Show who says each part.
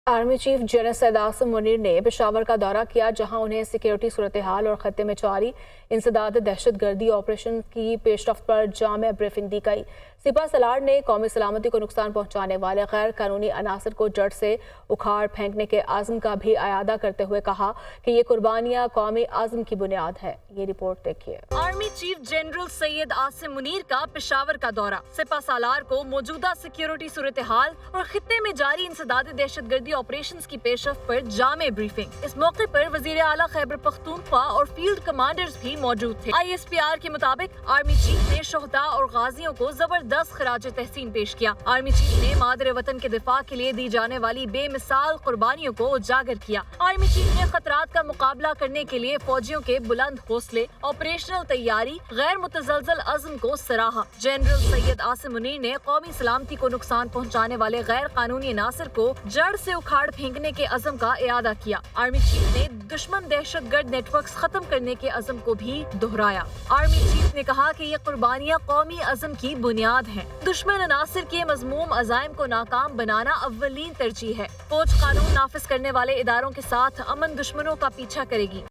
Speaker 1: Army chief general Syed Asim Munir نے پشاور کا دورہ کیا، جہاں انہیں سیکیورٹی صورتحال اور خطے میں جاری انسداد دہشت گردی آپریشن کی پیش رفت پر جامع بریفنگ دی گئی۔ سپہ سالار نے قومی سلامتی کو نقصان پہنچانے والے غیر قانونی عناصر کو جڑ سے اکھاڑ پھینکنے کے عزم کا بھی اعادہ کرتے ہوئے کہا کہ یہ قربانیاں قومی عزم کی بنیاد ہے۔ یہ رپورٹ دیکھیے۔
Speaker 2: Army chief general Syed Asim Munir کا پشاور کا دورہ، سپہ سالار کو موجودہ سیکیورٹی صورتحال اور خطے میں جاری انسداد دہشت گردی آپریشنز کی پیش رفت پر جامع بریفنگ۔ اس موقع پر وزیر اعلیٰ خیبر پختونخوا اور فیلڈ کمانڈرز بھی موجود تھے۔ ISPR کے مطابق آرمی چیف نے شہداء اور غازیوں کو زبردست خراج تحسین پیش کیا۔ آرمی چیف نے مادر وطن کے دفاع کے لیے دی جانے والی بے مثال قربانیوں کو اجاگر کیا۔ آرمی چیف نے خطرات کا مقابلہ کرنے کے لیے فوجیوں کے بلند حوصلے، آپریشنل تیاری، غیر متزلزل عزم کو سراہا۔ جنرل سید عاصم منیر نے قومی سلامتی کو نقصان پہنچانے والے غیر قانونی عناصر کو جڑ سے اکھاڑ پھینکنے کے عزم کا اعادہ کیا۔ آرمی چیف نے دشمن دہشت گرد نیٹ ورکس ختم کرنے کے عزم کو بھی دہرایا۔ آرمی چیف نے کہا کہ یہ قربانیاں قومی عزم کی بنیاد ہیں۔ دشمن عناصر کے مذموم عزائم کو ناکام بنانا اولین ترجیح ہے۔ فوج قانون نافذ کرنے والے اداروں کے ساتھ امن دشمنوں کا پیچھا کرے گی۔